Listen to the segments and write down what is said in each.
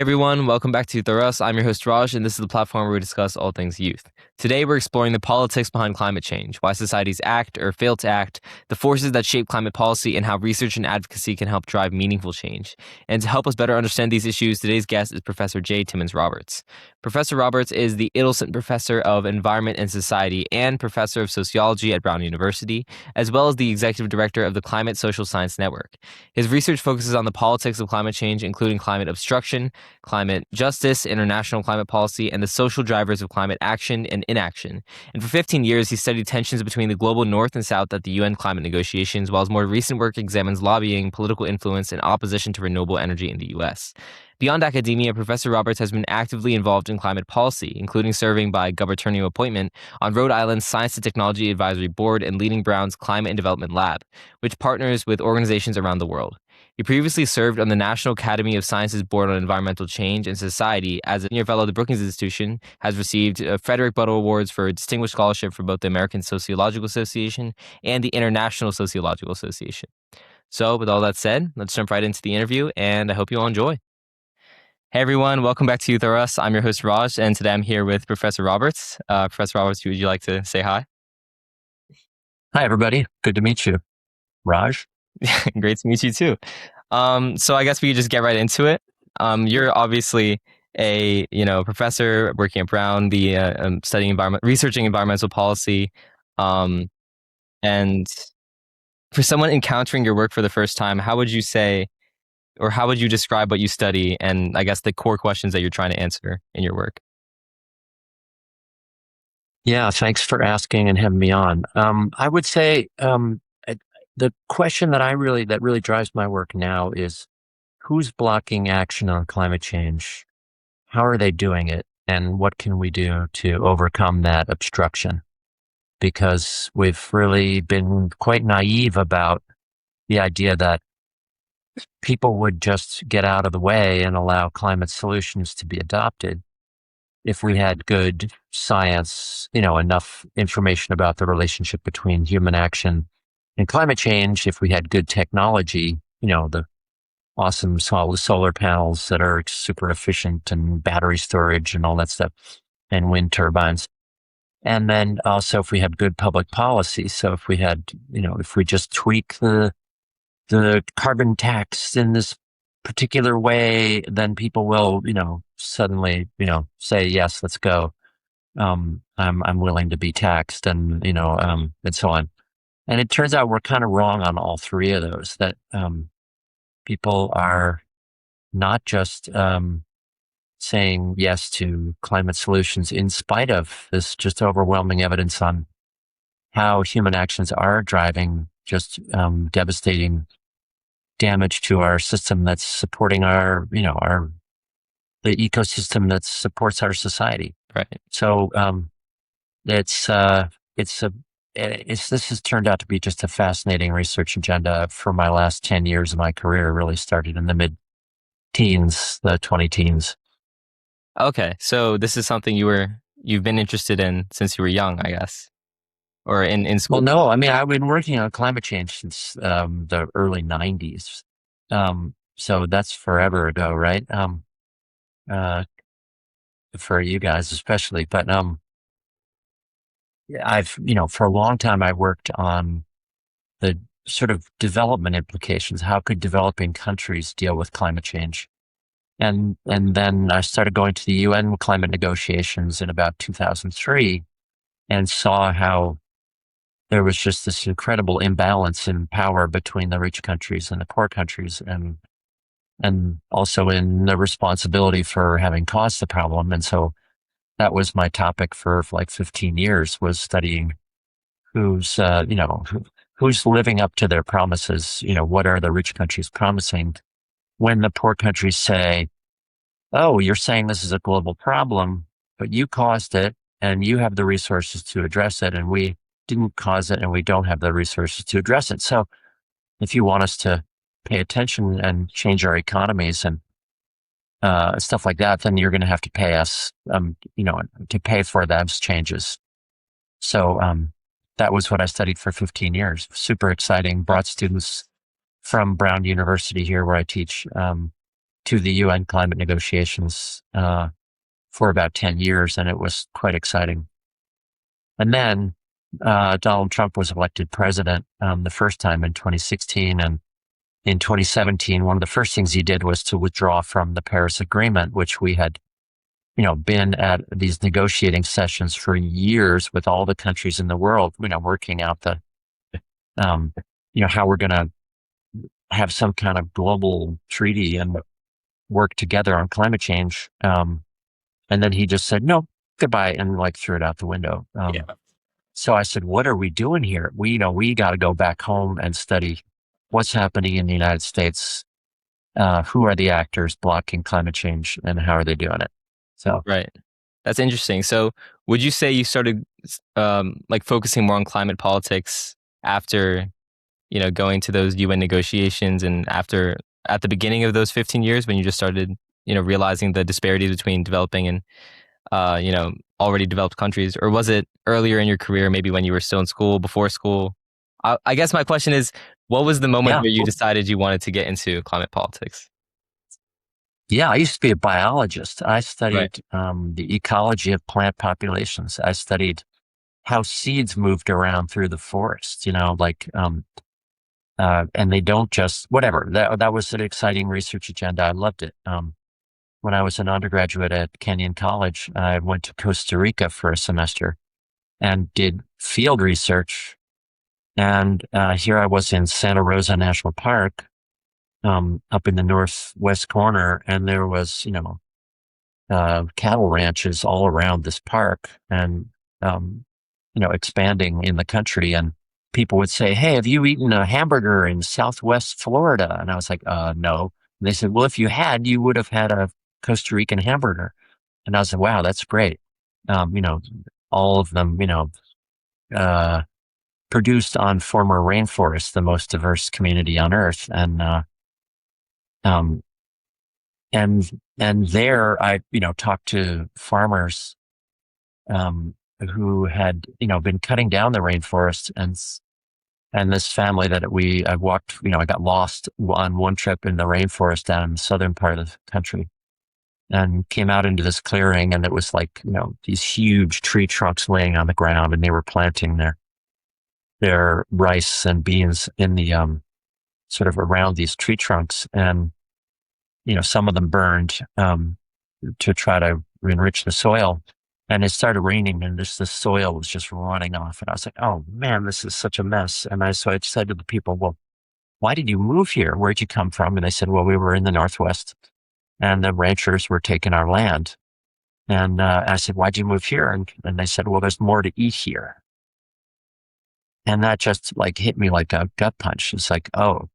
Everyone, welcome back to YouthRUs. I'm your host Raj, and this is the platform where we discuss all things youth. Today, we're exploring the politics behind climate change, why societies act or fail to act, the forces that shape climate policy, and how research and advocacy can help drive meaningful change. And to help us better understand these issues, today's guest is Professor Timmons Roberts. Professor Roberts is the Idelson Professor of Environment and Society and Professor of Sociology at Brown University, as well as the Executive Director of the Climate Social Science Network. His research focuses on the politics of climate change, including climate obstruction, climate justice, international climate policy, and the social drivers of climate action and inaction. And for 15 years, he studied tensions between the global north and south at the UN climate negotiations, while his more recent work examines lobbying, political influence, and opposition to renewable energy in the US. Beyond academia, Professor Roberts has been actively involved in climate policy, including serving by gubernatorial appointment on Rhode Island's Science and Technology Advisory Board and leading Brown's Climate and Development Lab, which partners with organizations around the world. He previously served on the National Academy of Sciences Board on Environmental Change and Society as a senior fellow of the Brookings Institution, has received Frederick Butler Awards for Distinguished Scholarship from both the American Sociological Association and the International Sociological Association. So, with all that said, let's jump right into the interview, and I hope you all enjoy. Hey everyone, welcome back to YouthRUs. I'm your host Raj, and today I'm here with Professor Roberts. Professor Roberts, would you like to say hi? Hi, everybody. Good to meet you. Raj? Great to meet you too. So I guess we could just get right into it. You're obviously a professor working at Brown, studying researching environmental policy, and for someone encountering your work for the first time, how would you say, or how would you describe what you study, and I guess the core questions that you're trying to answer in your work? Yeah, thanks for asking and having me on. I would say the question that really drives my work now is who's blocking action on climate change? How are they doing it? And what can we do to overcome that obstruction? Because we've really been quite naive about the idea that people would just get out of the way and allow climate solutions to be adopted if we had good science, enough information about the relationship between human action and climate change, if we had good technology, the awesome solar panels that are super efficient and battery storage and all that stuff, and wind turbines. And then also if we had good public policy. So if we had, if we just tweak the carbon tax in this particular way, then people will, suddenly, say, yes, let's go. I'm willing to be taxed and so on. And it turns out we're kind of wrong on all three of those, that people are not just saying yes to climate solutions in spite of this just overwhelming evidence on how human actions are driving just devastating damage to our system that's supporting the ecosystem that supports our society. Right. So this has turned out to be just a fascinating research agenda for my last 10 years of my career. Really started in the mid-teens, the 20-teens. Okay, so this is something you've been interested in since you were young, I guess, or in school. Well, no, I mean, I've been working on climate change since the early 90s. So that's forever ago, right? For you guys especially, but I've, for a long time I worked on the sort of development implications. How could developing countries deal with climate change? And then I started going to the UN climate negotiations in about 2003 and saw how there was just this incredible imbalance in power between the rich countries and the poor countries, and also in the responsibility for having caused the problem. And so that was my topic for like 15 years, was studying who's living up to their promises. What are the rich countries promising when the poor countries say, oh, you're saying this is a global problem, but you caused it and you have the resources to address it, and we didn't cause it and we don't have the resources to address it. So if you want us to pay attention and change our economies and stuff like that, then you're going to have to pay us, to pay for those changes. So that was what I studied for 15 years. Super exciting. Brought students from Brown University here where I teach to the UN climate negotiations for about 10 years, and it was quite exciting. And then Donald Trump was elected president the first time in 2016, and in 2017, one of the first things he did was to withdraw from the Paris Agreement, which we had, been at these negotiating sessions for years with all the countries in the world, working out the, how we're going to have some kind of global treaty and work together on climate change. And then he just said, no, goodbye, and like threw it out the window. Yeah. So I said, what are we doing here? We got to go back home and study what's happening in the United States. Who are the actors blocking climate change and how are they doing it? So, Right. That's interesting. So would you say you started like focusing more on climate politics after, going to those UN negotiations and after at the beginning of those 15 years when you just started, realizing the disparities between developing and already developed countries? Or was it earlier in your career, maybe when you were still in school, before school? I guess my question is, what was the moment yeah. where you decided you wanted to get into climate politics? Yeah, I used to be a biologist. I Right. studied the ecology of plant populations. I studied how seeds moved around through the forest, and they don't just, whatever. That was an exciting research agenda. I loved it. When I was an undergraduate at Kenyon College, I went to Costa Rica for a semester and did field research. And here I was in Santa Rosa National Park, up in the northwest corner, and there was, cattle ranches all around this park and, expanding in the country. And people would say, hey, have you eaten a hamburger in Southwest Florida? And I was like, no. And they said, well, if you had, you would have had a Costa Rican hamburger. And I was like, wow, that's great. All of them, uh, produced on former rainforests, the most diverse community on earth. Um, and there I, talked to farmers, who had, been cutting down the rainforest and this family that I walked, I got lost on one trip in the rainforest down in the southern part of the country and came out into this clearing, and it was like, these huge tree trunks laying on the ground, and they were planting their rice and beans in the, sort of around these tree trunks. And, some of them burned, to try to enrich the soil. And it started raining, and the soil was just running off. And I was like, oh man, this is such a mess. So I said to the people, well, why did you move here? Where'd you come from? And they said, well, we were in the Northwest and the ranchers were taking our land. And I said, why'd you move here? And they said, well, there's more to eat here. And that just like hit me like a gut punch. It's like, oh,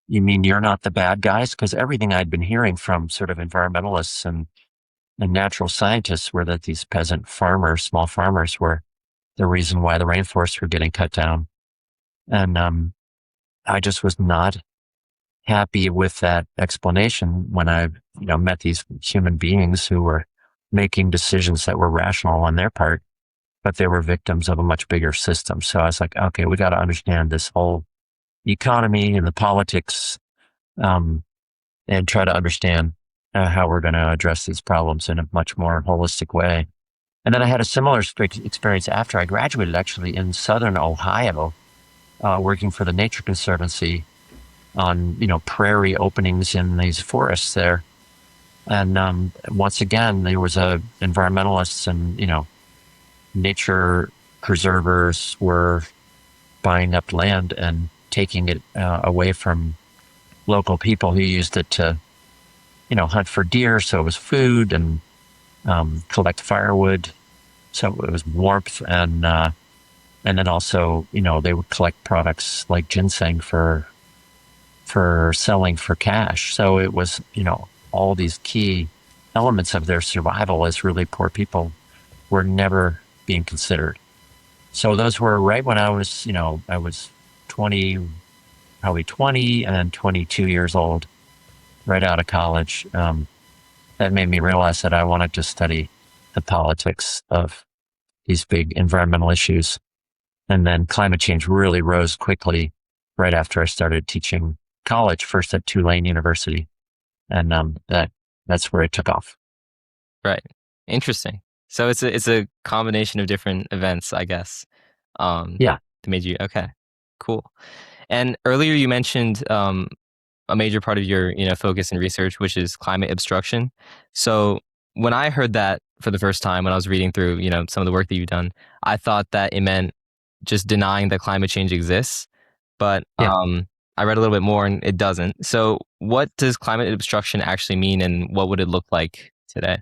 you mean you're not the bad guys? Because everything I'd been hearing from sort of environmentalists and natural scientists were that these peasant farmers, small farmers, were the reason why the rainforests were getting cut down. And I just was not happy with that explanation when I, met these human beings who were making decisions that were rational on their part, but they were victims of a much bigger system. So I was like, okay, we got to understand this whole economy and the politics, and try to understand how we're going to address these problems in a much more holistic way. And then I had a similar experience after I graduated, actually in Southern Ohio, working for the Nature Conservancy on, prairie openings in these forests there. And once again, there was environmentalists and, nature preservers were buying up land and taking it away from local people who used it to, hunt for deer. So it was food and collect firewood. So it was warmth and then also, they would collect products like ginseng for selling for cash. So it was, all these key elements of their survival as really poor people were never being considered. So those were right when I was, I was 20, probably 20 and 22 years old, right out of college. That made me realize that I wanted to study the politics of these big environmental issues. And then climate change really rose quickly right after I started teaching college, first at Tulane University. and that's where it took off. Right. Interesting. So it's a combination of different events, I guess. Yeah, That made you okay. Cool. And earlier you mentioned a major part of your focus and research, which is climate obstruction. So when I heard that for the first time, when I was reading through some of the work that you've done, I thought that it meant just denying that climate change exists. But yeah, I read a little bit more, and it doesn't. So what does climate obstruction actually mean, and what would it look like today?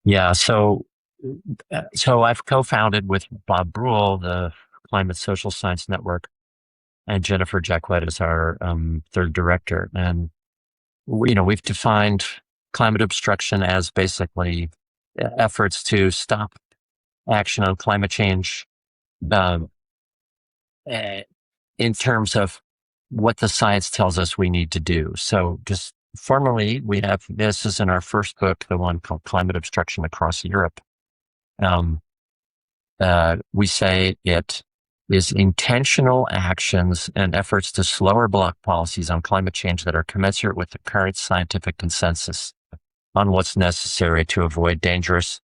yeah. So I've co-founded with Bob Brule the Climate Social Science Network, and Jennifer Jacquet is our third director. And we've defined climate obstruction as basically efforts to stop action on climate change uh, eh, in terms of what the science tells us we need to do. So just formally, we have this is in our first book, the one called Climate Obstruction Across Europe. Um, we say it is intentional actions and efforts to slow or block policies on climate change that are commensurate with the current scientific consensus on what's necessary to avoid dangerous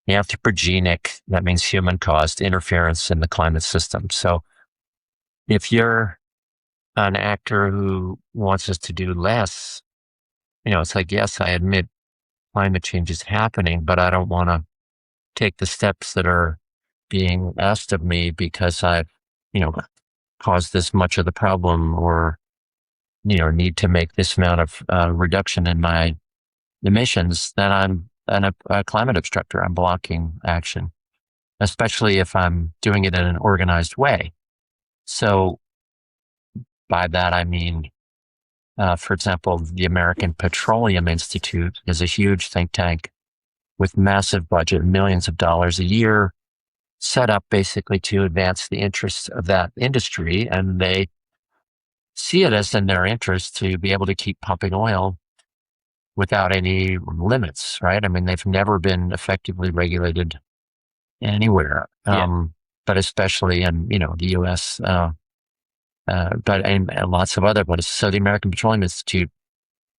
anthropogenic, that means human caused interference in the climate system. So if you're an actor who wants us to do less, it's like, yes, I admit climate change is happening, but I don't want to take the steps that are being asked of me because I've, you know, caused this much of the problem or, need to make this amount of reduction in my emissions, then I'm a climate obstructor. I'm blocking action, especially if I'm doing it in an organized way. So by that, I mean, for example, the American Petroleum Institute is a huge think tank with massive budget, millions of dollars a year, set up basically to advance the interests of that industry. And they see it as in their interest to be able to keep pumping oil without any limits, right? I mean, they've never been effectively regulated anywhere, Yeah. but especially in, the US, but and lots of other places. So the American Petroleum Institute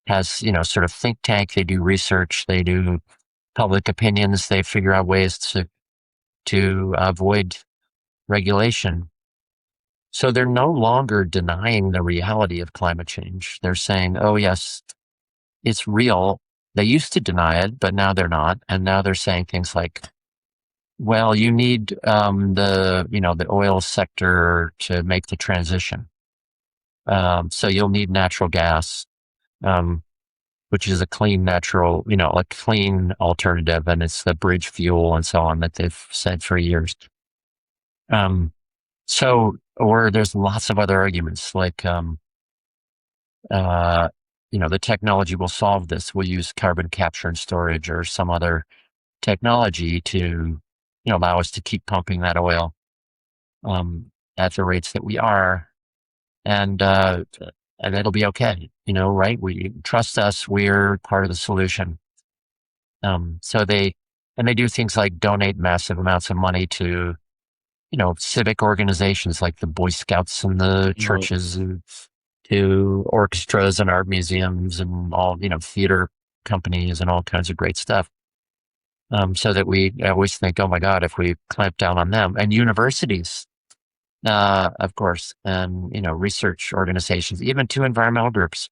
has, sort of think tank. They do research. They do public opinions. They figure out ways to avoid regulation. So they're no longer denying the reality of climate change. They're saying, oh, yes, it's real. They used to deny it, but now they're not. And now they're saying things like, well, you need the oil sector to make the transition. So you'll need natural gas, um, which is a clean natural, a clean alternative. And it's the bridge fuel and so on that they've said for years. Or there's lots of other arguments like, uh, the technology will solve this. We'll use carbon capture and storage or some other technology to, allow us to keep pumping that oil, at the rates that we are. And, and it'll be okay, right? We trust us. We're part of the solution. And they do things like donate massive amounts of money to, civic organizations like the Boy Scouts and the Mhm. churches and to orchestras and art museums and all, theater companies and all kinds of great stuff. So that we always think, oh my God, if we clamp down on them and universities, of course, and, research organizations, even two environmental groups,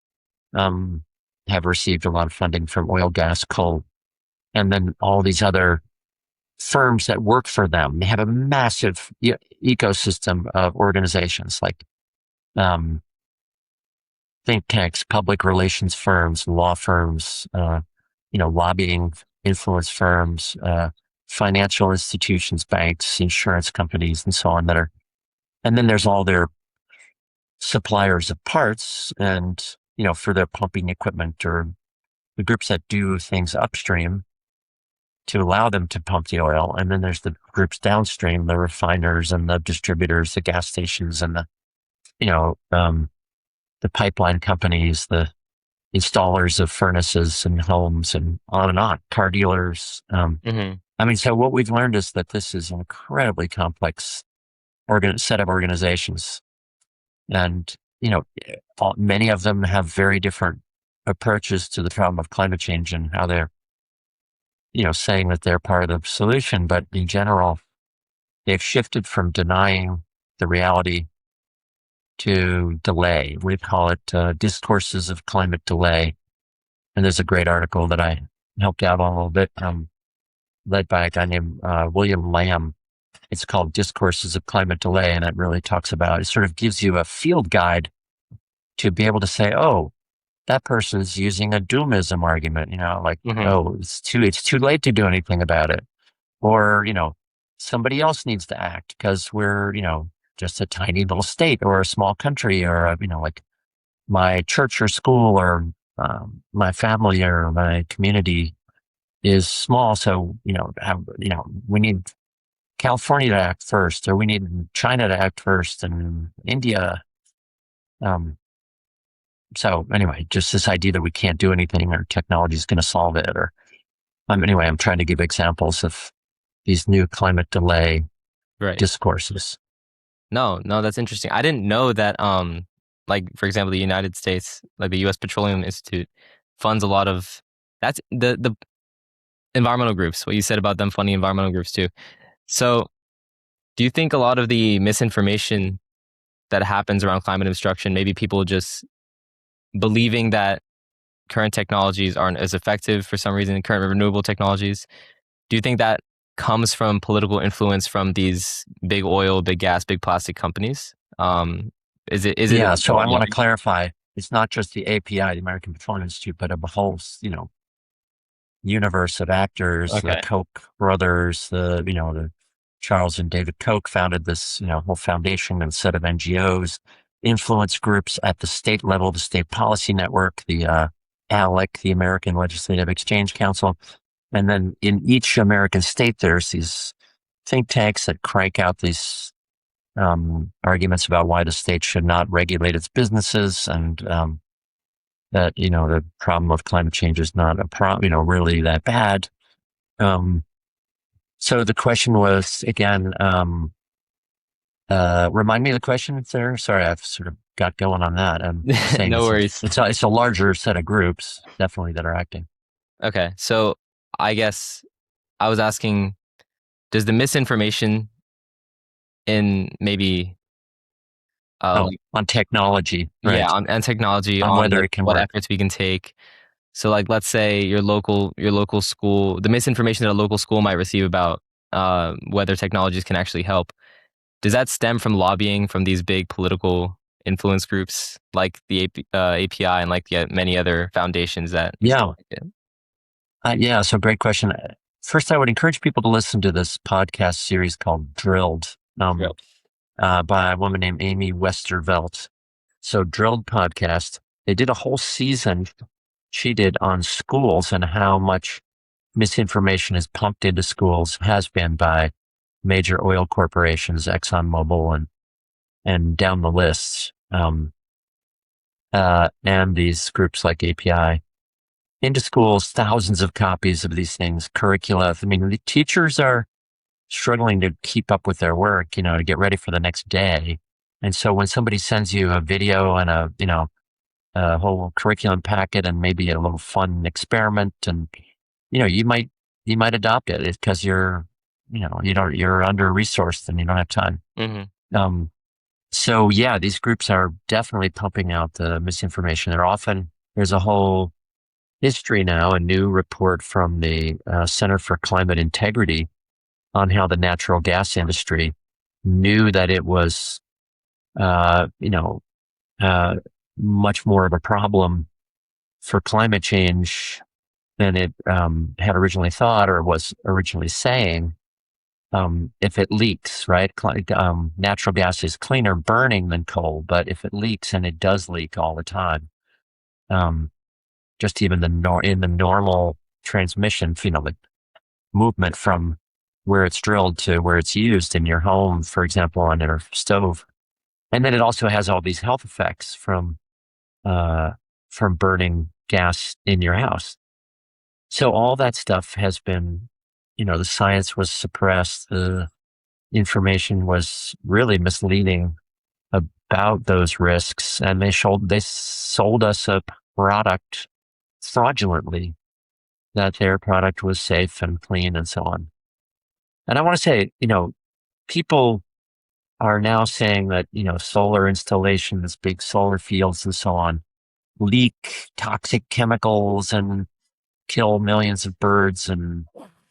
um, have received a lot of funding from oil, gas, coal, and then all these other firms that work for them. They have a massive ecosystem of organizations like um, think tanks, public relations firms, law firms, lobbying influence firms, financial institutions, banks, insurance companies, and so on and then there's all their suppliers of parts and, for their pumping equipment or the groups that do things upstream to allow them to pump the oil. And then there's the groups downstream, the refiners and the distributors, the gas stations and you know, um, the pipeline companies, the installers of furnaces and homes and on, car dealers. Mhm. I mean, so what we've learned is that this is an incredibly complex set of organizations. And, many of them have very different approaches to the problem of climate change and how they're, saying that they're part of the solution. But in general, they've shifted from denying the reality to delay. We call it discourses of climate delay. And there's a great article that I helped out on a little bit, led by a guy named William Lamb. It's called Discourses of Climate Delay. And it really talks about, it sort of gives you a field guide to be able to say, oh, that person's using a doomism argument, oh, it's too late to do anything about it. Or, somebody else needs to act because we're, just a tiny little state or a small country or, like my church or school or my family or my community is small. So, we need California to act first, or we need China to act first and India. So anyway, just this idea that we can't do anything or technology is going to solve it. Or anyway, I'm trying to give examples of these new climate delay discourses. No, that's interesting. I didn't know that, like, for example, the United States, like the U.S. Petroleum Institute funds a lot of, that's the environmental groups, what you said about them funding environmental groups too. So do you think a lot of the misinformation that happens around climate obstruction, maybe people just believing that current technologies aren't as effective for some reason, current renewable technologies, do you think that comes from political influence from these big oil, big gas, big plastic companies? Is it? Yeah. So I want to clarify. It's not just the API, the American Petroleum Institute, but a whole, universe of actors. The Koch brothers, the Charles and David Koch founded this, whole foundation and set of NGOs, influence groups at the state level, the State Policy Network, the ALEC, the American Legislative Exchange Council. And then in each American state, there's these think tanks that crank out these arguments about why the state should not regulate its businesses and that, the problem of climate change is not a problem, really that bad. So the question was, again, remind me of the question there. Sorry, I've sort of got going on that. I'm saying no worries. It's a larger set of groups, definitely, that are acting. Okay. So I guess I was asking, does the misinformation in maybe on technology, right? Yeah, on technology, on whether it can what work. efforts we can take. So like, let's say your local school, the misinformation that a local school might receive about whether technologies can actually help, does that stem from lobbying from these big political influence groups like the API and like many other foundations that? Yeah. So great question. First, I would encourage people to listen to this podcast series called Drilled, by a woman named Amy Westervelt. So Drilled podcast, they did a whole season she did on schools and how much misinformation is pumped into schools, has been by major oil corporations, ExxonMobil and down the list, and these groups like API. Into schools, thousands of copies of these things, curricula. I mean, the teachers are struggling to keep up with their work, to get ready for the next day. And so when somebody sends you a video and a whole curriculum packet and maybe a little fun experiment, and, you might adopt it because you're under-resourced and you don't have time. Mm-hmm. So yeah, these groups are definitely pumping out the misinformation. There's a whole history now, a new report from the Center for Climate Integrity on how the natural gas industry knew that it was, much more of a problem for climate change than it had originally thought or was originally saying. If it leaks, right? Natural gas is cleaner burning than coal, but if it leaks, and it does leak all the time, just even in the normal transmission, the movement from where it's drilled to where it's used in your home, for example, on your stove. And then it also has all these health effects from burning gas in your house. So all that stuff has been, the science was suppressed. The information was really misleading about those risks, and they sold us a product fraudulently, that their product was safe and clean and so on. And I want to say, people are now saying that, solar installations, big solar fields and so on leak toxic chemicals and kill millions of birds, and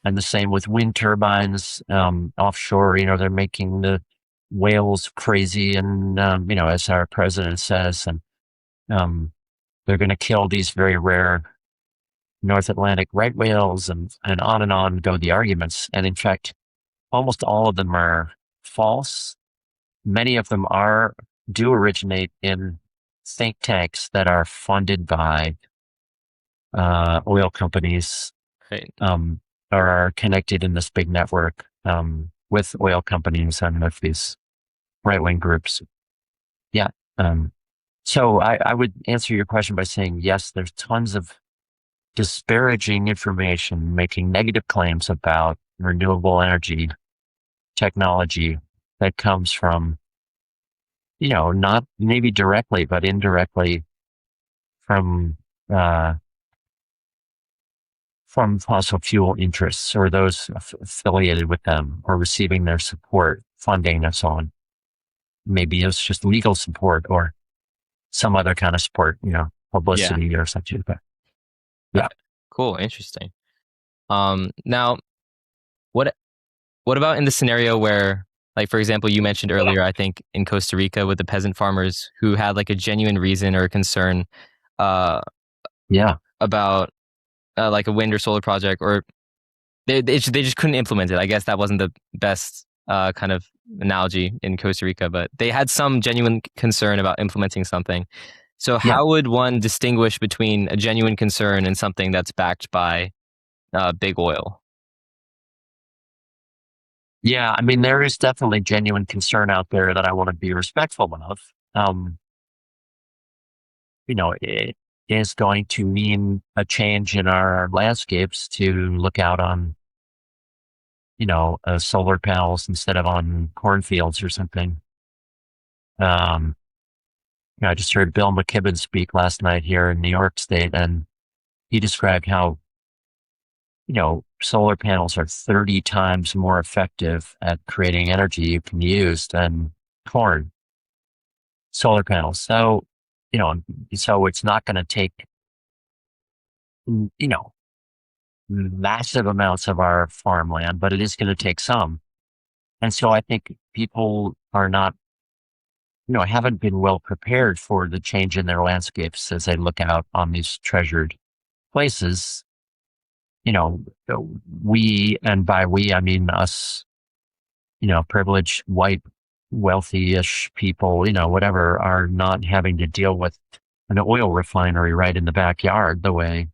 the same with wind turbines offshore. They're making the whales crazy, and as our president says, and um, they're going to kill these very rare North Atlantic right whales, and on go the arguments. And in fact, almost all of them are false. Many of them do originate in think tanks that are funded by oil companies, Right. or are connected in this big network with oil companies and with these right-wing groups. Yeah. So I would answer your question by saying, yes, there's tons of disparaging information making negative claims about renewable energy technology that comes from, not maybe directly, but indirectly from uh, from fossil fuel interests or those affiliated with them or receiving their support, funding, and so on. Maybe it's just legal support or some other kind of support, Yeah. publicity or such. But yeah, Cool. Interesting. Now, what what about in the scenario where, like, for example, you mentioned earlier, I think in Costa Rica with the peasant farmers who had like a genuine reason or a concern uh, yeah, about like a wind or solar project, or they just couldn't implement it. I guess that wasn't the best kind of analogy in Costa Rica, but they had some genuine concern about implementing something. So, yeah, how would one distinguish between a genuine concern and something that's backed by big oil? yeah. I mean, there is definitely genuine concern out there that I want to be respectful of. Um, it is going to mean a change in our landscapes to look out on, solar panels instead of on cornfields or something. Um, I just heard Bill McKibben speak last night here in New York State, and he described how, solar panels are 30 times more effective at creating energy you can use than corn solar panels. So, you know, so it's not going to take, mm, you know, massive amounts of our farmland, but it is going to take some. And so I think people are not, haven't been well prepared for the change in their landscapes as they look out on these treasured places. You know, we, and by we, I mean us, privileged, white, wealthy-ish people, whatever, are not having to deal with an oil refinery right in the backyard the way,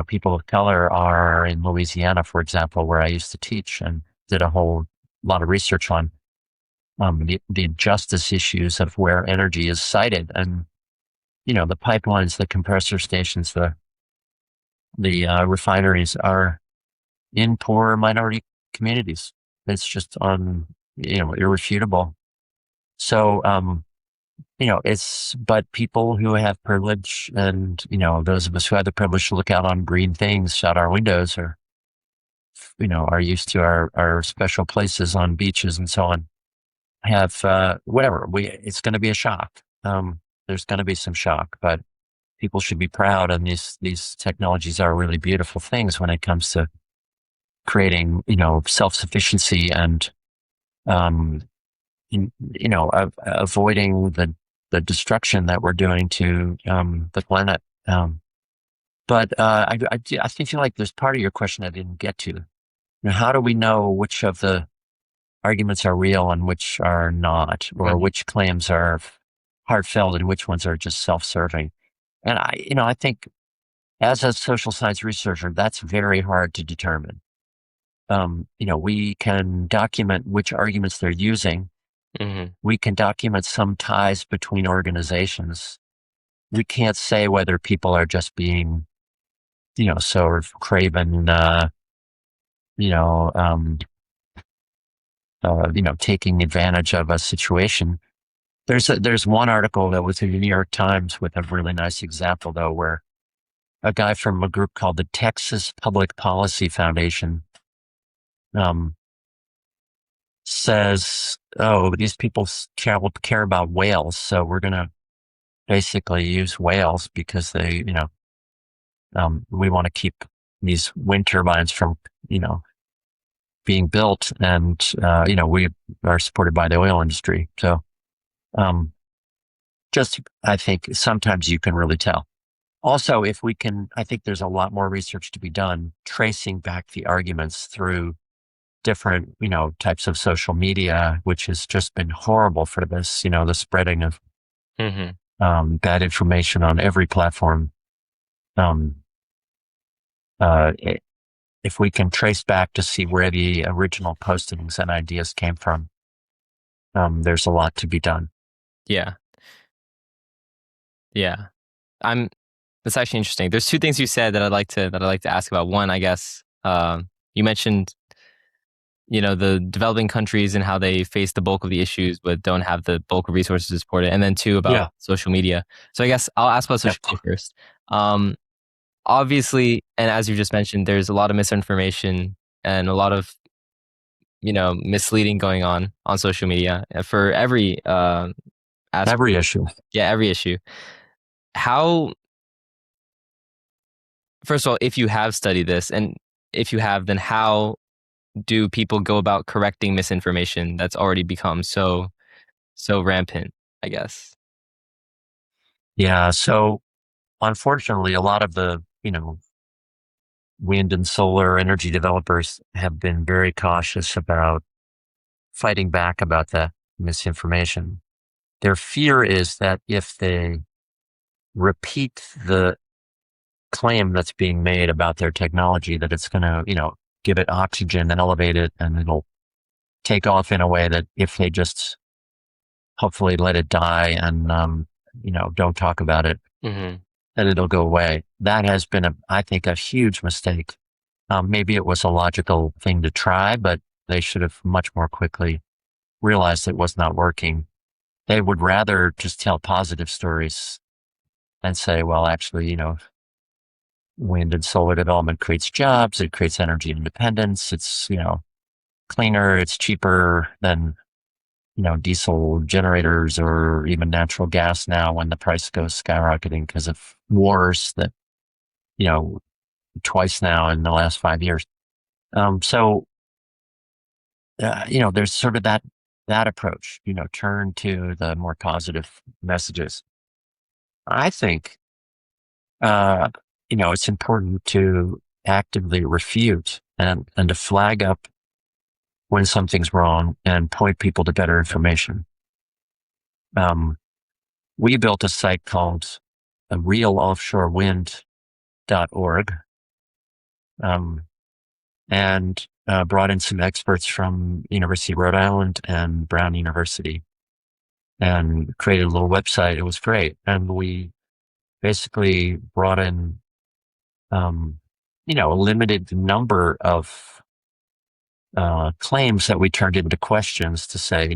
people of color are in Louisiana, for example, where I used to teach and did a whole lot of research on the justice issues of where energy is sited, and the pipelines, the compressor stations, the refineries are in poor minority communities. It's just irrefutable. So, but people who have privilege, and, those of us who have the privilege to look out on green things out our windows, or, are used to our special places on beaches and so on, have, whatever, it's going to be a shock. There's going to be some shock, but people should be proud. And these technologies are really beautiful things when it comes to creating, self-sufficiency and, um, avoiding the destruction that we're doing to the planet. But I feel like there's part of your question I didn't get to. How do we know which of the arguments are real and which are not, or Mhm. which claims are heartfelt and which ones are just self-serving? And I think as a social science researcher, that's very hard to determine. We can document which arguments they're using. Mhm. We can document some ties between organizations. We can't say whether people are just being, sort of craven, you know, um, taking advantage of a situation. There's one article that was in the New York Times with a really nice example though, where a guy from a group called the Texas Public Policy Foundation um, says, "Oh, these people care about whales, so we're going to basically use whales because we want to keep these wind turbines from, being built, and we are supported by the oil industry." So, um, just I think sometimes you can really tell. Also, if we can, I think there's a lot more research to be done tracing back the arguments through different, types of social media, which has just been horrible for this, the spreading of Hmm. bad information on every platform. Um, uh, i- if we can trace back to see where the original postings and ideas came from, there's a lot to be done. Yeah. Yeah. I'm That's actually interesting. There's two things you said that I'd like to ask about. One, I guess, you mentioned, the developing countries and how they face the bulk of the issues but don't have the bulk of resources to support it. And then two, about Yeah. social media. So I guess I'll ask about Yeah. social media first. Um, Obviously, and as you just mentioned, there's a lot of misinformation and a lot of, misleading going on social media for every aspect. Every issue. Yeah, every issue. How First of all, if you have studied this, and if you have, then how do people go about correcting misinformation that's already become so rampant, I guess? Yeah. So unfortunately, a lot of the, wind and solar energy developers have been very cautious about fighting back about that misinformation. Their fear is that if they repeat the claim that's being made about their technology, that it's going to, give it oxygen and elevate it, and it'll take off in a way that if they just hopefully let it die and, don't talk about it, Hmm. then it'll go away. That has been, I think, a huge mistake. Maybe it was a logical thing to try, but they should have much more quickly realized it was not working. They would rather just tell positive stories and say, well, actually, wind and solar development creates jobs. It creates energy independence. It's, cleaner. It's cheaper than, diesel generators or even natural gas now when the price goes skyrocketing because of wars that, you know, twice now in the last 5 years. There's sort of that approach, turn to the more positive messages. I think, uh, it's important to actively refute and to flag up when something's wrong and point people to better information. Um, we built a site called realoffshorewind.org, um, and brought in some experts from University of Rhode Island and Brown University and created a little website. It was great. And we basically brought in, um, a limited number of claims that we turned into questions to say,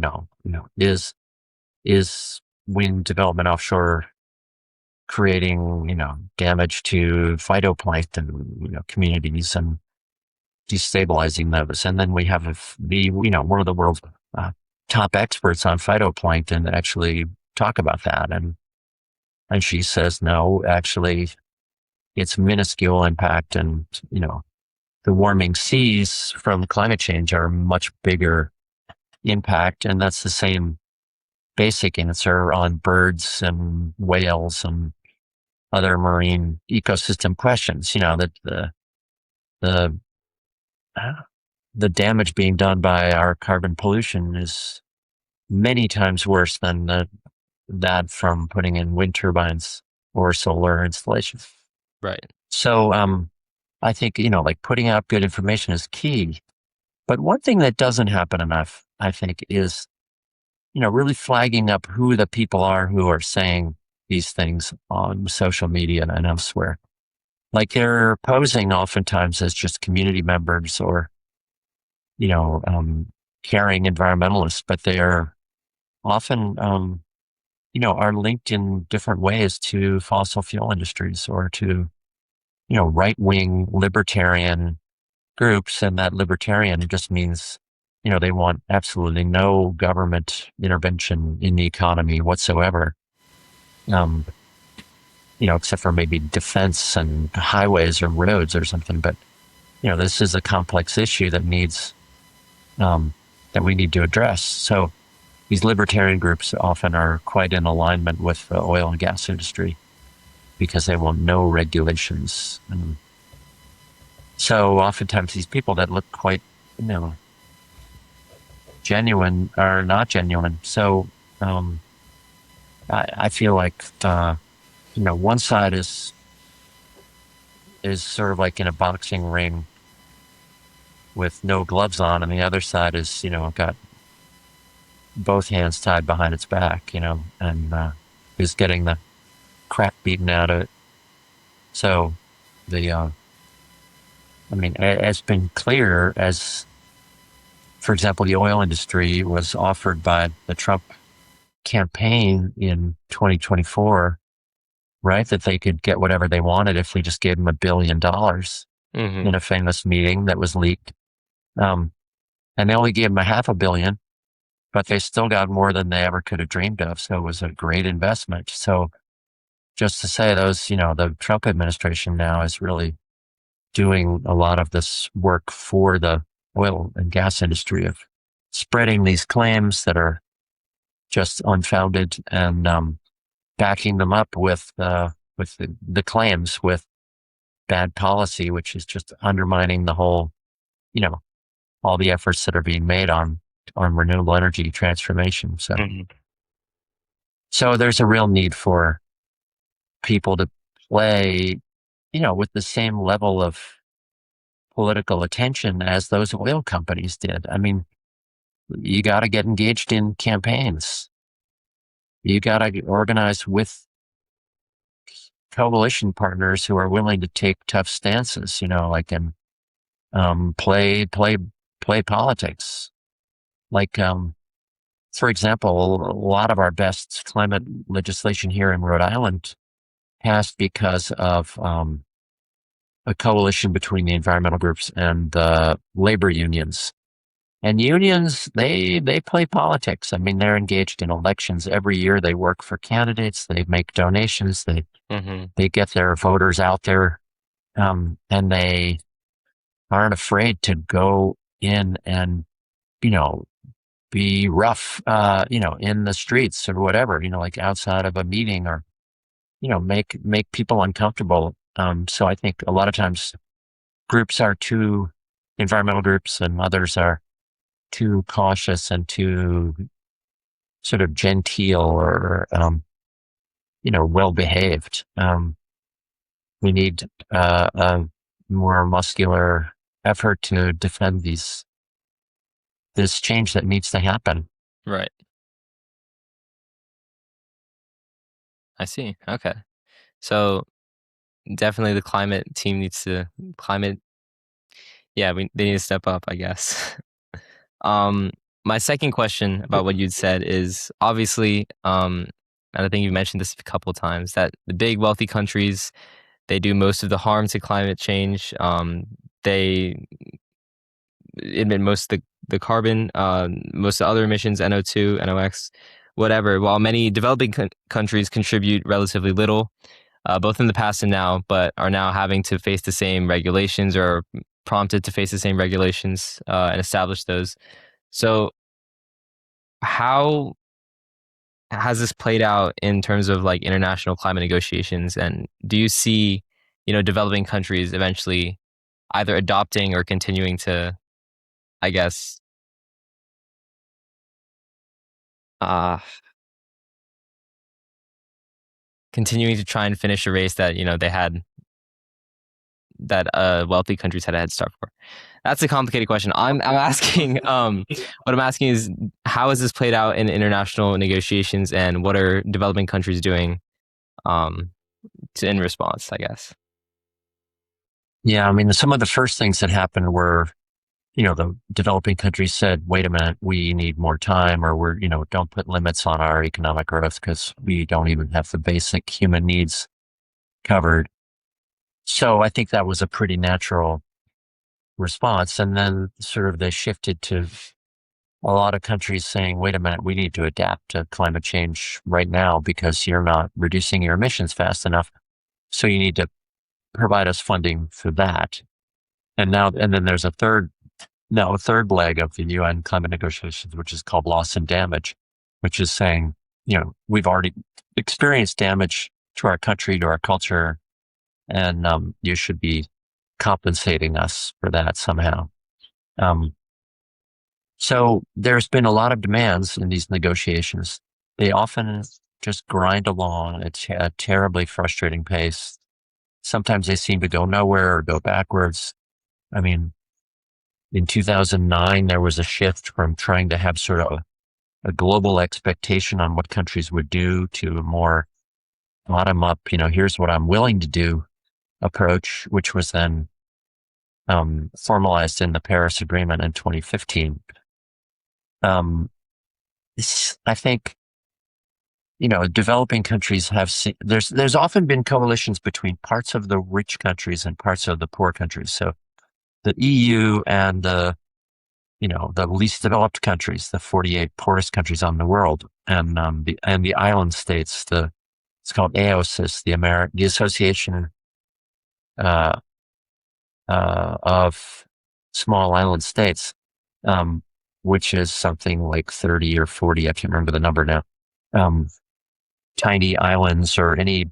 is wind development offshore creating, damage to phytoplankton, communities and destabilizing those? And then we have one of the world's top experts on phytoplankton that actually talk about that. And she says, no, actually, it's minuscule impact, and, the warming seas from climate change are much bigger impact. And that's the same basic answer on birds and whales and other marine ecosystem questions. That the uh, the damage being done by our carbon pollution is many times worse than that from putting in wind turbines or solar installations. Right. So, I think, like putting out good information is key. But one thing that doesn't happen enough, I think, is, really flagging up who the people are who are saying these things on social media and elsewhere. Like they're posing oftentimes as just community members or, you know, um, caring environmentalists, but they are often, are linked in different ways to fossil fuel industries or to, right-wing libertarian groups. And that libertarian just means, they want absolutely no government intervention in the economy whatsoever. Um, except for maybe defense and highways or roads or something. But, this is a complex issue um, that we need to address. So these libertarian groups often are quite in alignment with the oil and gas industry because they want no regulations. So oftentimes these people that look quite, genuine are not genuine. So, I feel like, one side is sort of like in a boxing ring with no gloves on, and the other side is, got both hands tied behind its back, and is getting the crap beaten out of it. So the, it's been clear as, for example, the oil industry was offered by the Trump campaign in 2024, right? That they could get whatever they wanted if we just gave them $1 billion Mm-hmm. in a famous meeting that was leaked. Um, and they only gave them a half a billion, but they still got more than they ever could have dreamed of. So it was a great investment. So just to say those, the Trump administration now is really doing a lot of this work for the oil and gas industry of spreading these claims that are just unfounded and backing them up with the claims with bad policy, which is just undermining the whole, you know, all the efforts that are being made on renewable energy transformation. So there's a real need for people to play, with the same level of political attention as those oil companies did. I mean, you got to get engaged in campaigns. You got to organize with coalition partners who are willing to take tough stances, like and play politics. Like, for example, a lot of our best climate legislation here in Rhode Island passed because of a coalition between the environmental groups and the labor unions. And unions, they play politics. I mean, they're engaged in elections every year. They work for candidates. They make donations. Mm-hmm. They get their voters out there, and they aren't afraid to go in and you know be rough, in the streets or whatever, like outside of a meeting or make people uncomfortable. So I think a lot of times groups are too environmental groups and others are too cautious and too sort of genteel or well behaved. We need a more muscular effort to defend this change that needs to happen. Right. I see. Okay. So definitely the climate team needs to climate. Yeah, they need to step up, I guess. Um, my second question about what you'd said is obviously, and I think you mentioned this a couple of times, that the big wealthy countries, they do most of the harm to climate change. They emit most of the carbon, most of the other emissions, NO2, NOx, whatever, while many developing countries contribute relatively little, both in the past and now, but are now having to face the same regulations or prompted to face the same regulations and establish those. So how has this played out in terms of like international climate negotiations? And do you see, developing countries eventually either adopting or continuing to, I guess, uh, continuing to try and finish a race that, they had that wealthy countries had a head start for? That's a complicated question. I'm asking, what I'm asking is, how has this played out in international negotiations, and what are developing countries doing um, in response, I guess? Yeah, I mean, some of the first things that happened were the developing countries said, wait a minute, we need more time, or don't put limits on our economic growth because we don't even have the basic human needs covered. So I think that was a pretty natural response. And then sort of they shifted to a lot of countries saying, wait a minute, we need to adapt to climate change right now because you're not reducing your emissions fast enough. So you need to provide us funding for that. And then there's a third leg of the UN climate negotiations, which is called loss and damage, which is saying, we've already experienced damage to our country, to our culture, and you should be compensating us for that somehow. Um, so there's been a lot of demands in these negotiations. They often just grind along at a terribly frustrating pace. Sometimes they seem to go nowhere or go backwards. I mean, in 2009, there was a shift from trying to have sort of a global expectation on what countries would do to a more bottom up, here's what I'm willing to do approach, which was then formalized in the Paris Agreement in 2015. I think, developing countries have seen, there's often been coalitions between parts of the rich countries and parts of the poor countries. So the EU and the least developed countries, the 48 poorest countries on the world, and the island states, it's called AOSIS, the Association uh, of Small Island States, which is something like 30 or 40, I can't remember the number now, tiny islands or any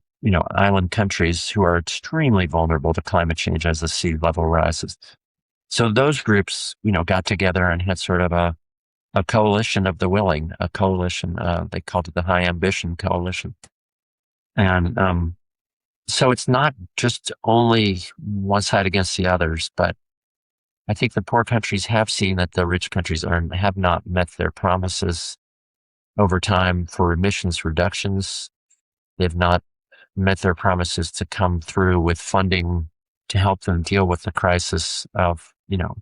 island countries who are extremely vulnerable to climate change as the sea level rises. So those groups, got together and had sort of a coalition of the willing, a coalition, they called it the High Ambition Coalition. And so it's not just only one side against the others, but I think the poor countries have seen that the rich countries have not met their promises over time for emissions reductions. They've not met their promises to come through with funding to help them deal with the crisis of,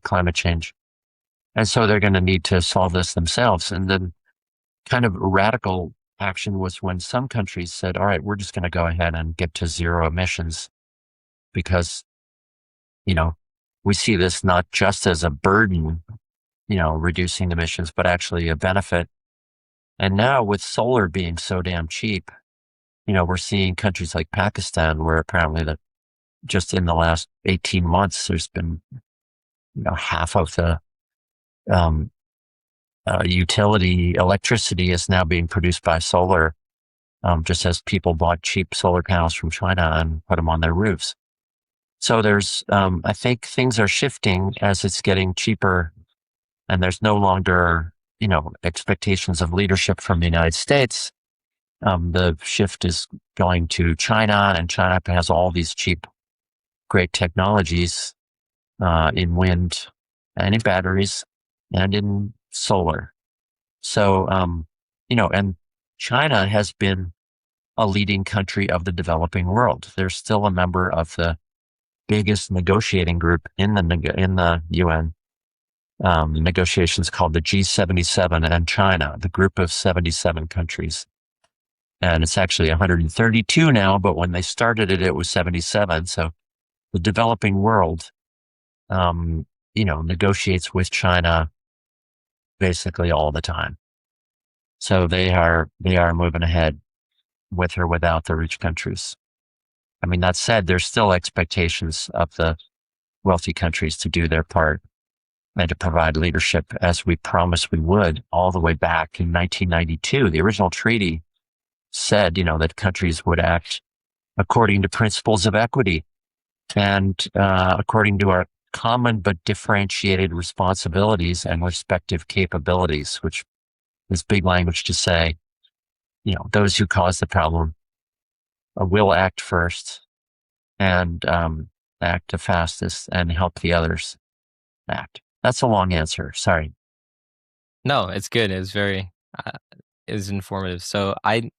climate change. And so they're going to need to solve this themselves. And then kind of radical action was when some countries said, all right, we're just going to go ahead and get to zero emissions because, we see this not just as a burden, reducing emissions, but actually a benefit. And now with solar being so damn cheap, we're seeing countries like Pakistan where apparently that just in the last 18 months, there's been, half of the um, utility electricity is now being produced by solar, just as people bought cheap solar panels from China and put them on their roofs. So I think things are shifting as it's getting cheaper and there's no longer, expectations of leadership from the United States. The shift is going to China, and China has all these cheap, great technologies in wind and in batteries and in solar. So, and China has been a leading country of the developing world. They're still a member of the biggest negotiating group in the UN negotiations called the G77 and China, the group of 77 countries. And it's actually 132 now, but when they started it, it was 77. So the developing world, negotiates with China basically all the time. So they are moving ahead with or without the rich countries. I mean, that said, there's still expectations of the wealthy countries to do their part and to provide leadership as we promised we would all the way back in 1992. The original treaty said, that countries would act according to principles of equity and according to our common but differentiated responsibilities and respective capabilities, which is big language to say, those who cause the problem will act first and act the fastest and help the others act. That's a long answer. Sorry. No, it's good. It's very is informative. So I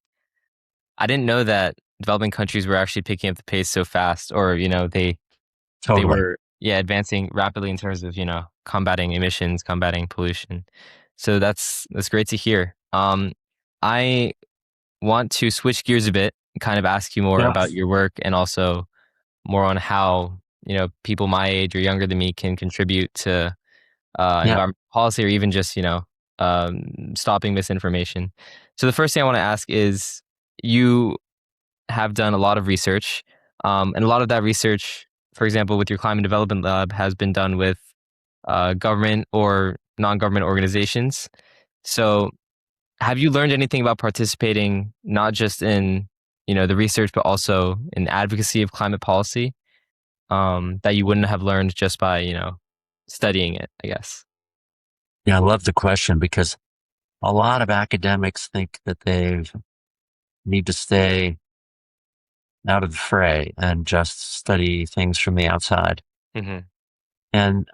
didn't know that developing countries were actually picking up the pace so fast, or they Totally. were yeah, advancing rapidly in terms of, combating emissions, combating pollution. So that's great to hear. I want to switch gears a bit, kind of ask you more Yeah. about your work and also more on how, people my age or younger than me can contribute to Yeah. environmental policy or even just, stopping misinformation. So the first thing I want to ask is you have done a lot of research, and a lot of that research, for example, with your climate development lab, has been done with government or non-government organizations. So have you learned anything about participating not just in, the research, but also in advocacy of climate policy, that you wouldn't have learned just by, studying it, I guess? Yeah. I love the question because a lot of academics think that they need to stay out of the fray and just study things from the outside. Hmm. And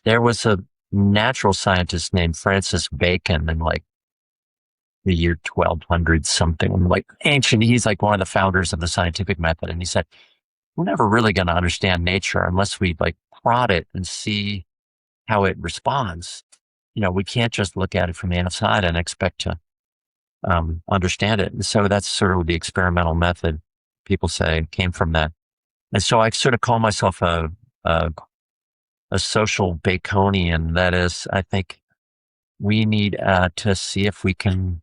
there was a natural scientist named Francis Bacon in like the year 1200 something, like ancient. He's like one of the founders of the scientific method. And he said, we're never really going to understand nature unless we like prod it and see how it responds. We can't just look at it from the outside and expect to understand it. And so that's sort of the experimental method, people say, came from that. And so I sort of call myself a, a social Baconian. That is, I think we need to see if we can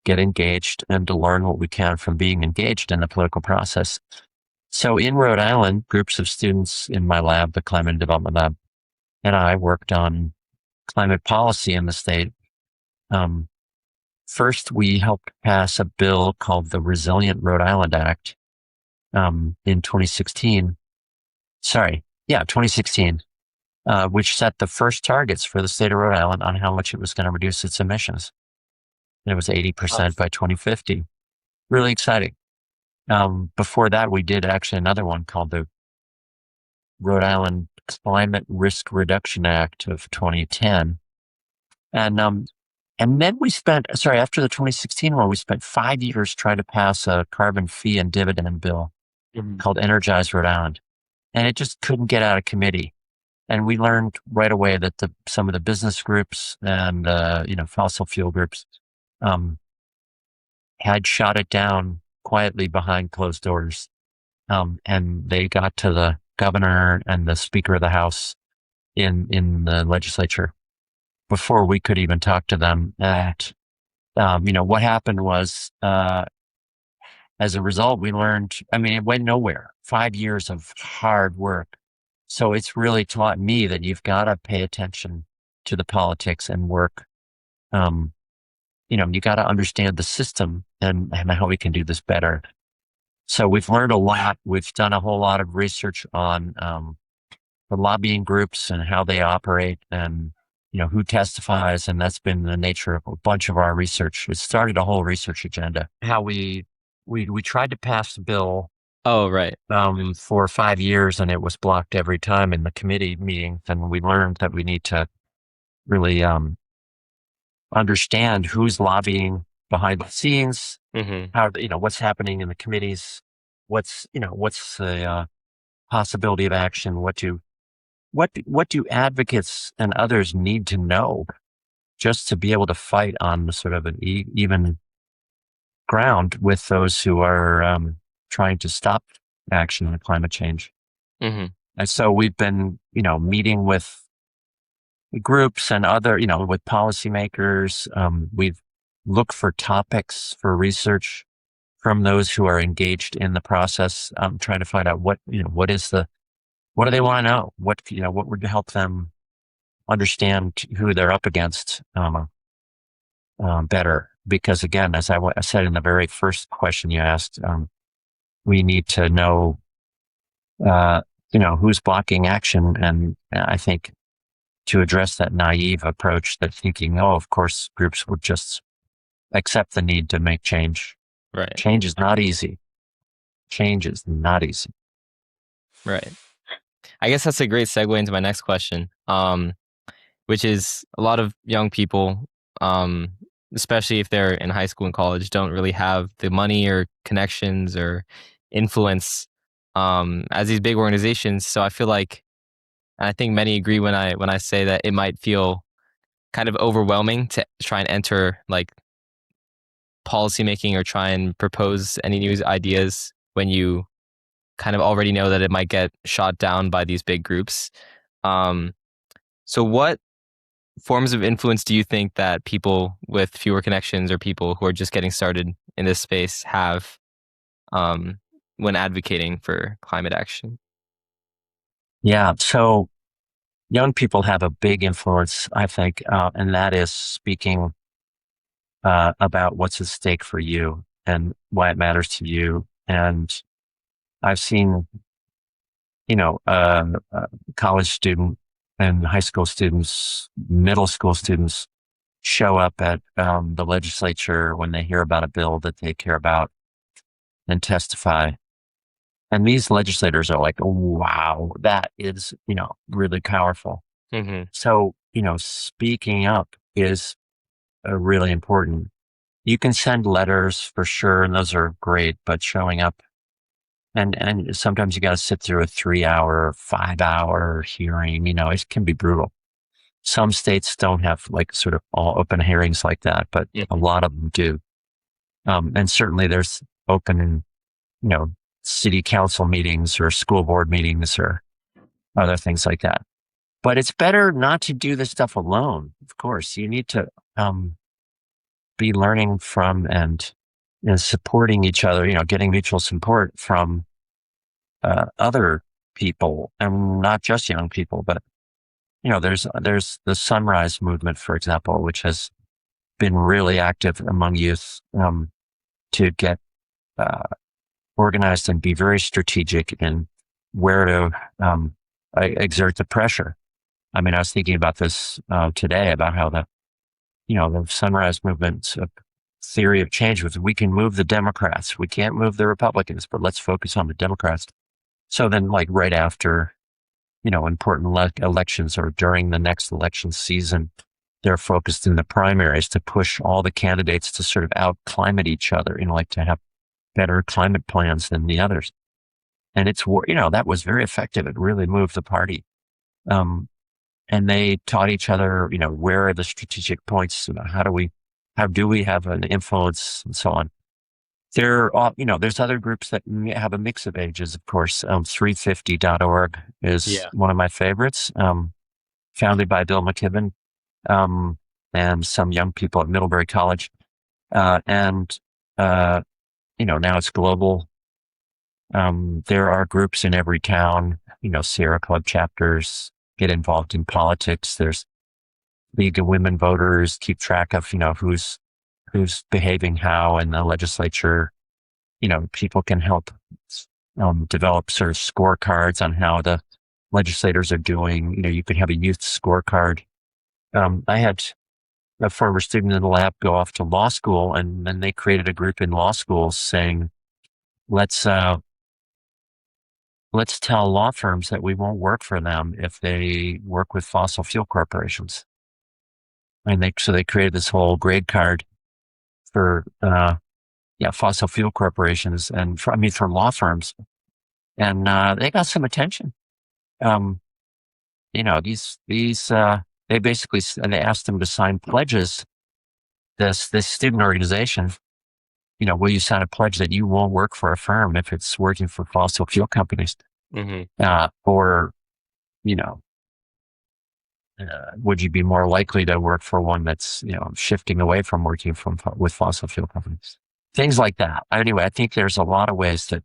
get engaged and to learn what we can from being engaged in the political process. So in Rhode Island, groups of students in my lab, the Climate and Development Lab, and I worked on climate policy in the state. Um, First, we helped pass a bill called the Resilient Rhode Island Act in 2016. Sorry, yeah, 2016, which set the first targets for the state of Rhode Island on how much it was going to reduce its emissions. And it was 80% by 2050. Really exciting. Before that, we did actually another one called the Rhode Island Climate Risk Reduction Act of 2010. And then we spent, sorry, after the 2016 one, we spent 5 years trying to pass a carbon fee and dividend bill called Energize Rhode Island. And it just couldn't get out of committee. And we learned right away that some of the business groups and, fossil fuel groups, had shot it down quietly behind closed doors. And they got to the governor and the speaker of the house in the legislature before we could even talk to them. And, what happened was, as a result, we learned, it went nowhere. 5 years of hard work. So it's really taught me that you've got to pay attention to the politics and work. You got to understand the system and how we can do this better. So we've learned a lot. We've done a whole lot of research on the lobbying groups and how they operate and, who testifies. And that's been the nature of a bunch of our research. It started a whole research agenda. How we tried to pass the bill Oh, right. for 5 years, and it was blocked every time in the committee meetings. And we learned that we need to really understand who's lobbying behind the scenes, Hmm. how what's happening in the committees, what's the possibility of action, what do advocates and others need to know just to be able to fight on the sort of an even ground with those who are trying to stop action on climate change. Hmm. And so we've been, meeting with groups and other, with policymakers. We've looked for topics for research from those who are engaged in the process, trying to find out what do they want to know? What would help them understand who they're up against better? Because again, as I said in the very first question you asked, we need to know, who's blocking action. And I think to address that naive approach that thinking, oh, of course, groups would just accept the need to make change. Right. Change is not easy. Change is not easy. Right. I guess that's a great segue into my next question, which is a lot of young people, um, especially if they're in high school and college, don't really have the money or connections or influence as these big organizations. So I feel like, and I think many agree when I say that it might feel kind of overwhelming to try and enter like policymaking or try and propose any new ideas when you kind of already know that it might get shot down by these big groups. Um, so what forms of influence do you think that people with fewer connections or people who are just getting started in this space have um, when advocating for climate action? Yeah. So young people have a big influence, I think, and that is speaking about what's at stake for you and why it matters to you. And I've seen, a college student and high school students, middle school students show up at the legislature when they hear about a bill that they care about and testify. And these legislators are like, oh, wow, that is, really powerful. Mm-hmm. So, speaking up is really important. You can send letters for sure, and those are great, but showing up and sometimes you got to sit through a 3 hour, 5 hour hearing, it can be brutal. Some states don't have like sort of all open hearings like that, but a Mm-hmm. lot of them do. And certainly there's open, you know, city council meetings or school board meetings or other things like that. But it's better not to do this stuff alone. Of course, you need to, um, be learning from and supporting each other, getting mutual support from other people and not just young people, but there's the Sunrise Movement, for example, which has been really active among youth to get uh, organized and be very strategic in where to exert the pressure. I mean, I was thinking about this today about how the Sunrise Movement's theory of change was we can move the Democrats, we can't move the Republicans, but let's focus on the Democrats. So then, like right after important elections or during the next election season, they're focused in the primaries to push all the candidates to sort of out climate each other, like to have better climate plans than the others. And that was very effective. It really moved the party. Um, and they taught each other, where are the strategic points? How do we have an influence and so on. There's other groups that have a mix of ages, of course. 350.org is Yeah. one of my favorites, founded by Bill McKibben, um, and some young people at Middlebury College. And, now it's global. There are groups in every town, Sierra Club chapters get involved in politics. There's League of Women Voters, keep track of, who's behaving how in the legislature. People can help develop sort of scorecards on how the legislators are doing. You could have a youth scorecard. I had a former student in the lab go off to law school, and then they created a group in law schools saying, let's tell law firms that we won't work for them if they work with fossil fuel corporations. And they created this whole grade card for, fossil fuel corporations and for law firms. And, they got some attention. Um, they basically, they asked them to sign pledges. This student organization, will you sign a pledge that you won't work for a firm if it's working for fossil fuel companies? Mm-hmm. Or, you know, would you be more likely to work for one that's, shifting away from working with fossil fuel companies? Things like that. Anyway, I think there's a lot of ways that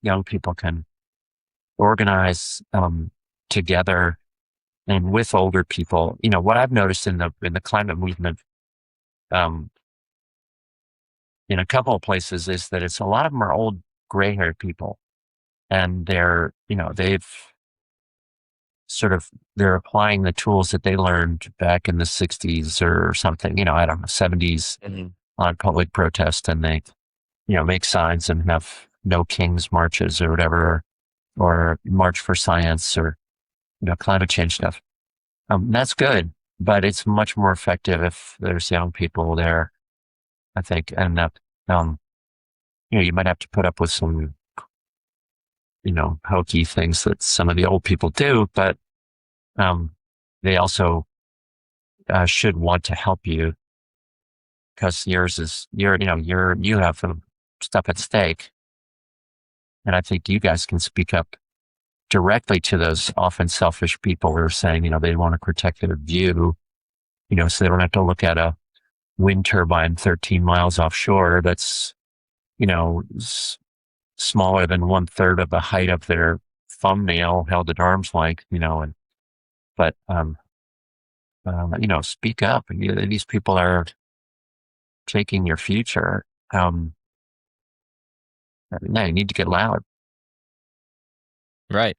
young people can organize together and with older people. What I've noticed in the climate movement, um, in a couple of places is that it's a lot of them are old gray-haired people, and they're applying the tools that they learned back in the 60s or something, I don't know, 70s Mm-hmm. on public protest, and they, make signs and have no kings marches or whatever, or march for science or, climate change stuff. That's good, but it's much more effective if there's young people there, I think. And that, you might have to put up with some hokey things that some of the old people do, but um, they also should want to help you because yours is you have some stuff at stake, and I think you guys can speak up directly to those often selfish people who are saying they want to protect their view, so they don't have to look at a wind turbine 13 miles offshore that's you know s- smaller than one third of the height of their thumbnail held at arm's length, and but speak up. These people are taking your future. No, you need to get loud. Right.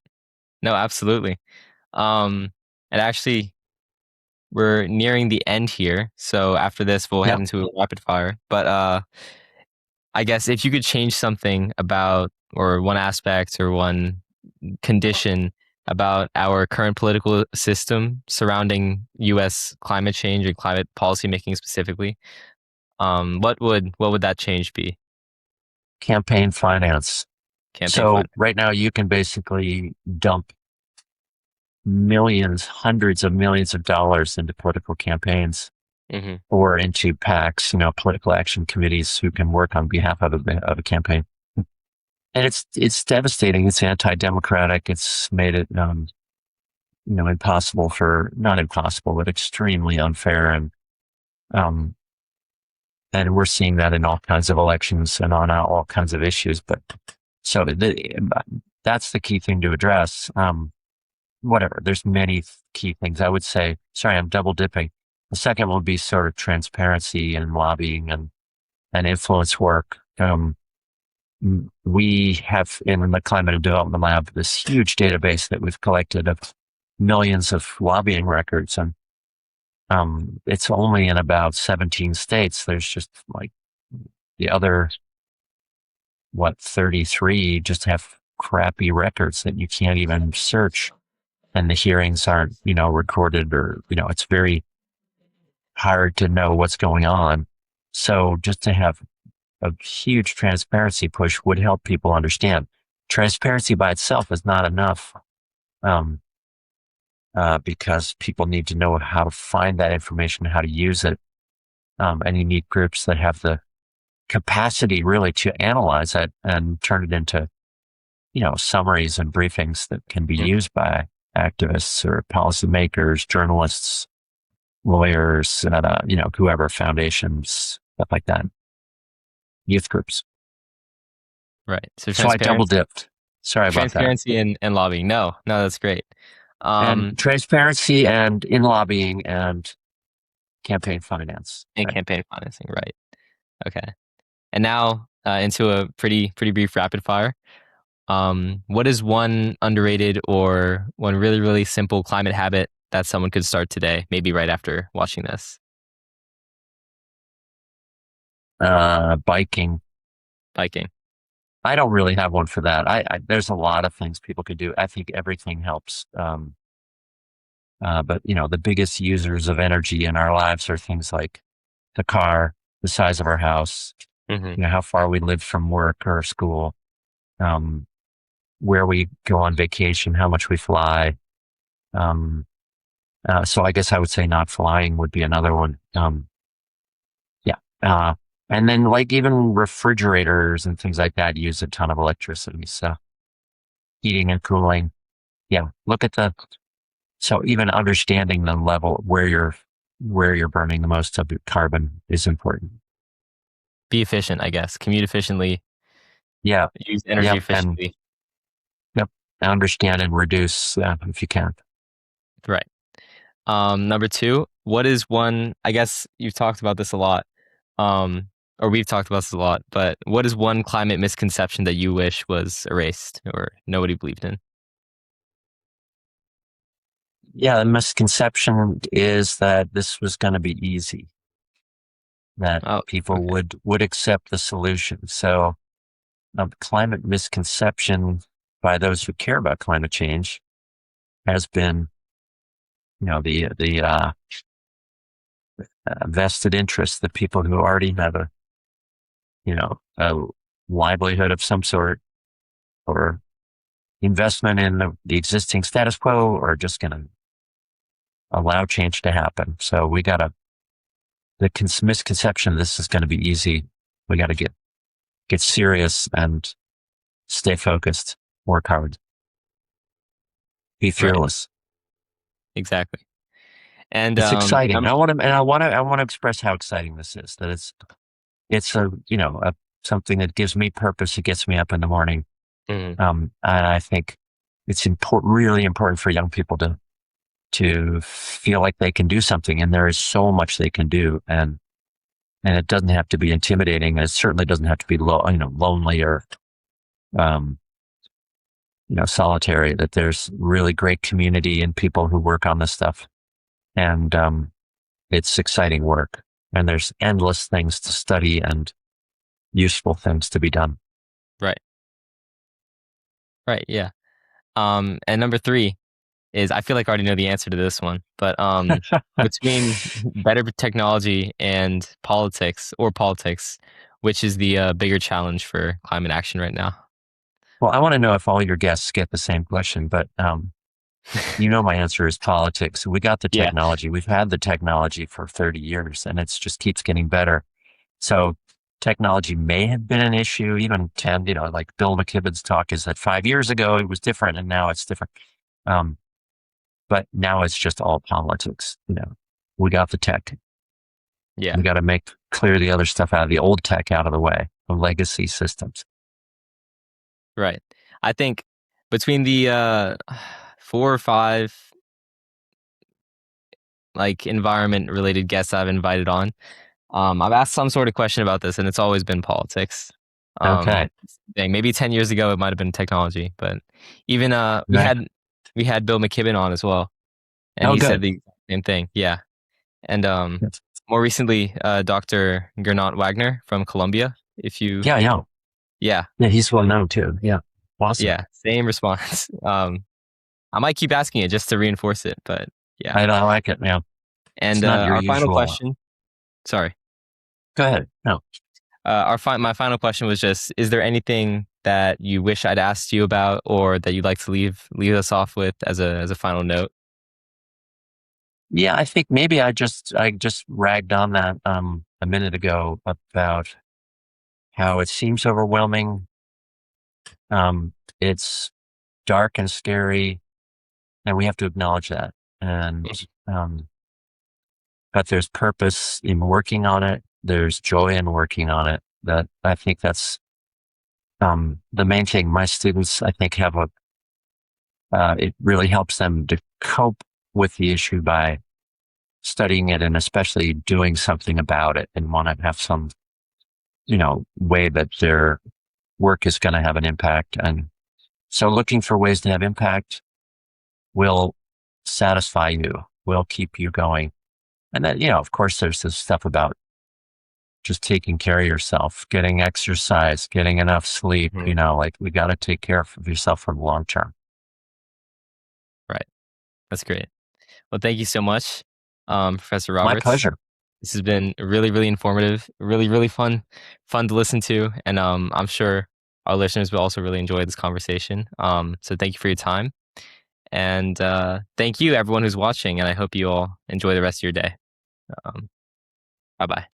No, absolutely. And actually, we're nearing the end here. So after this, we'll head Yep. into a rapid fire. But I guess if you could change something about, or one aspect or one condition about our current political system surrounding U.S. climate change or climate policy making specifically, what would that change be? Campaign finance. Campaign So fund. right now you can basically dump millions, hundreds of millions of dollars into political campaigns Mm-hmm. or into PACs, political action committees who can work on behalf of a campaign. And it's devastating. It's anti-democratic. It's made it, impossible not impossible, but extremely unfair. Um, and we're seeing that in all kinds of elections and on all kinds of issues. But so that's the key thing to address. Whatever. There's many key things I would say. Sorry, I'm double dipping. The second will be sort of transparency and lobbying and influence work. We have in the Climate and Development Lab this huge database that we've collected of millions of lobbying records, and it's only in about 17 states. There's just like the other 33 just have crappy records that you can't even search, and the hearings aren't recorded, or it's very hard to know what's going on. So just to have a huge transparency push would help people understand. Transparency by itself is not enough, um, because people need to know how to find that information, how to use it, and you need groups that have the capacity really to analyze it and turn it into summaries and briefings that can be used by activists or policymakers, journalists, lawyers, whoever, foundations, stuff like that, youth groups. Right. So So I double transparency, dipped. Sorry about that. transparency and lobbying. No, no, that's great. And transparency and in lobbying and campaign finance. And Right. campaign financing. Right. Okay. And now into a pretty brief rapid fire. What is one underrated or one really simple climate habit that someone could start today, maybe right after watching this? Biking. Biking. I don't really have one for that. There's a lot of things people could do. I think everything helps. But the biggest users of energy in our lives are things like the car, the size of our house, Mm-hmm. how far we live from work or school, um, where we go on vacation, how much we fly. Um, so I guess I would say not flying would be another one. Yeah. And then like even refrigerators and things like that use a ton of electricity. So heating and cooling. Yeah. So even understanding the level where you're burning the most of your carbon is important. Be efficient, I guess. Commute efficiently. Yeah. Use energy Yep. And efficiently. yep. Understand and reduce if you can. Right. Number two, what is one, I guess you've talked about this a lot, or we've talked about this a lot, but what is one climate misconception that you wish was erased or nobody believed in? Yeah. The misconception is that this was going to be easy, that Oh, people okay. would accept the solution. So climate misconception by those who care about climate change has been, the vested interest, the people who already have a livelihood of some sort, or investment in the existing status quo or just going to allow change to happen. So we got to, the misconception this is going to be easy. We got to get serious and stay focused, work hard, be Right. fearless. Exactly. And It's exciting. I want to express how exciting this is, that it's something that gives me purpose. It gets me up in the morning. mhm, And I think it's important, really important for young people to feel like they can do something. And there is so much they can do. And it doesn't have to be intimidating. And it certainly doesn't have to be lonely or, um, solitary, that there's really great community and people who work on this stuff. And, it's exciting work, and there's endless things to study and useful things to be done. right. Right. Yeah. And number three is, I feel like I already know the answer to this one, but between better technology and politics, which is the bigger challenge for climate action right now? Well, I want to know if all your guests get the same question, but my answer is politics. We got the Yeah. technology. We've had the technology for 30 years, and it's just keeps getting better. So technology may have been an issue even 10, like Bill McKibben's talk is that 5 years ago it was different and now it's different. Um, but now it's just all politics. We got the tech. Yeah. We got to clear the other stuff out of the old tech out of the way, the legacy systems. Right. I think between the four or five like environment related guests I've invited on, I've asked some sort of question about this, and it's always been politics. Okay. Maybe 10 years ago it might have been technology, but even we Right. had Bill McKibben on as well, and Oh, he said good. the same thing. Yeah, and Yes. more recently, Dr. Gernot Wagner from Columbia. If you, Yeah. Yeah. yeah, Yeah. He's well known too. Yeah. Awesome. yeah, same response. I might keep asking it just to reinforce it, but yeah. I like it. Yeah. It's And not your our final usual. question. Sorry. Go ahead. No. My final question was just: is there anything that you wish I'd asked you about, or that you'd like to leave us off with as a final note? Yeah. I think maybe I just ragged on that, a minute ago about how it seems overwhelming. It's dark and scary, and we have to acknowledge that. And, Mhm. um, but there's purpose in working on it. There's joy in working on it. That I think that's, the main thing. My students, I think, it really helps them to cope with the issue by studying it and especially doing something about it, and want to have some, way that their work is going to have an impact. And so looking for ways to have impact will satisfy you, will keep you going. And then, of course, there's this stuff about just taking care of yourself, getting exercise, getting enough sleep, Mhm. like we got to take care of yourself for the long term. Right. That's great. Well, thank you so much, Professor My Roberts. pleasure. This has been really, really informative, really, really fun to listen to, and I'm sure our listeners will also really enjoy this conversation. So thank you for your time, and thank you everyone who's watching, and I hope you all enjoy the rest of your day. Um, bye bye.